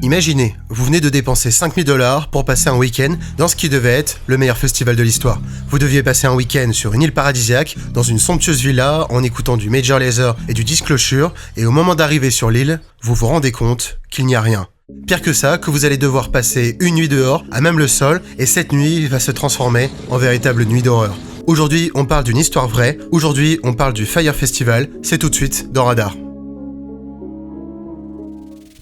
Imaginez, vous venez de dépenser 5 000 $ pour passer un week-end dans ce qui devait être le meilleur festival de l'histoire. Vous deviez passer un week-end sur une île paradisiaque, dans une somptueuse villa, en écoutant du Major Lazer et du Disclosure, et au moment d'arriver sur l'île, vous vous rendez compte qu'il n'y a rien. Pire que ça, que vous allez devoir passer une nuit dehors, à même le sol, et cette nuit va se transformer en véritable nuit d'horreur. Aujourd'hui, on parle d'une histoire vraie, aujourd'hui, on parle du Fyre Festival, c'est tout de suite dans Radar.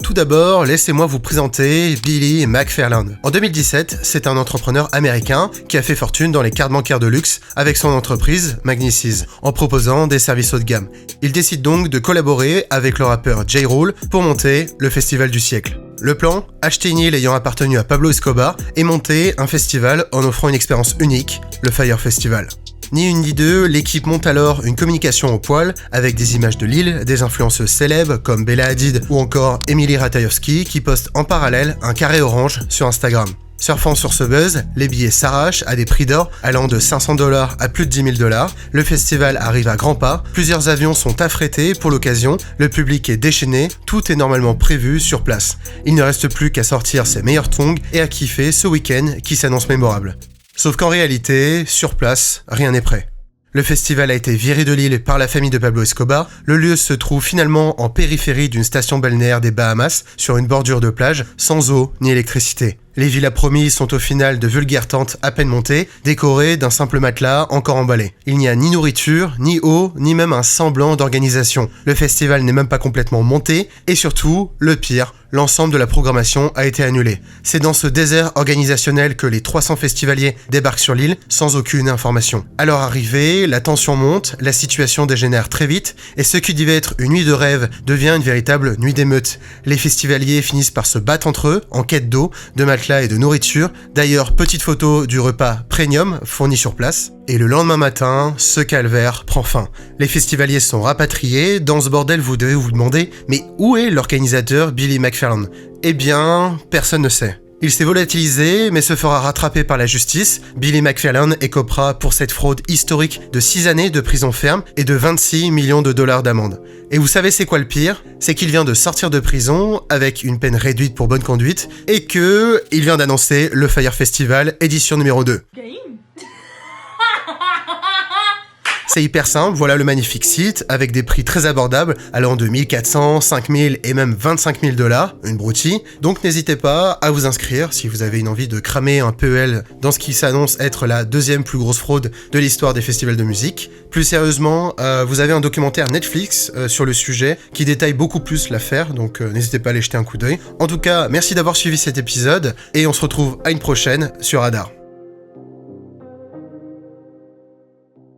Tout d'abord, laissez-moi vous présenter Billy McFarland. En 2017, c'est un entrepreneur américain qui a fait fortune dans les cartes bancaires de luxe avec son entreprise Magnicies, en proposant des services haut de gamme. Il décide donc de collaborer avec le rappeur J. Rule pour monter le festival du siècle. Le plan ? Acheter une île ayant appartenu à Pablo Escobar et monter un festival en offrant une expérience unique, le Fyre Festival. Ni une ni deux, l'équipe monte alors une communication au poil avec des images de l'île, des influenceuses célèbres comme Bella Hadid ou encore Emily Ratajkowski qui postent en parallèle un carré orange sur Instagram. Surfant sur ce buzz, les billets s'arrachent à des prix d'or allant de 500 $ à plus de 10 000 $. Le festival arrive à grands pas, plusieurs avions sont affrétés pour l'occasion, le public est déchaîné, tout est normalement prévu sur place. Il ne reste plus qu'à sortir ses meilleurs tongs et à kiffer ce week-end qui s'annonce mémorable. Sauf qu'en réalité, sur place, rien n'est prêt. Le festival a été viré de l'île par la famille de Pablo Escobar. Le lieu se trouve finalement en périphérie d'une station balnéaire des Bahamas, sur une bordure de plage, sans eau ni électricité. Les villas promises sont au final de vulgaires tentes à peine montées, décorées d'un simple matelas encore emballé. Il n'y a ni nourriture, ni eau, ni même un semblant d'organisation. Le festival n'est même pas complètement monté, et surtout, le pire, l'ensemble de la programmation a été annulé. C'est dans ce désert organisationnel que les 300 festivaliers débarquent sur l'île sans aucune information. À leur arrivée, la tension monte, la situation dégénère très vite, et ce qui devait être une nuit de rêve devient une véritable nuit d'émeute. Les festivaliers finissent par se battre entre eux, en quête d'eau, de matelas et de nourriture. D'ailleurs, petite photo du repas premium fourni sur place. Et le lendemain matin, ce calvaire prend fin. Les festivaliers sont rapatriés. Dans ce bordel, vous devez vous demander, mais où est l'organisateur Billy McFarland ? Eh bien, personne ne sait. Il s'est volatilisé, mais se fera rattraper par la justice. Billy McFarland écopera pour cette fraude historique de 6 années de prison ferme et de 26 millions de $ d'amende. Et vous savez c'est quoi le pire ? C'est qu'il vient de sortir de prison avec une peine réduite pour bonne conduite et il vient d'annoncer le Fyre Festival édition numéro 2. C'est hyper simple, voilà le magnifique site, avec des prix très abordables, allant de 1400, 5000 et même 25 000 $, une broutille. Donc n'hésitez pas à vous inscrire si vous avez une envie de cramer un PEL dans ce qui s'annonce être la deuxième plus grosse fraude de l'histoire des festivals de musique. Plus sérieusement, vous avez un documentaire Netflix sur le sujet qui détaille beaucoup plus l'affaire, donc n'hésitez pas à aller jeter un coup d'œil. En tout cas, merci d'avoir suivi cet épisode, et on se retrouve à une prochaine sur Radar.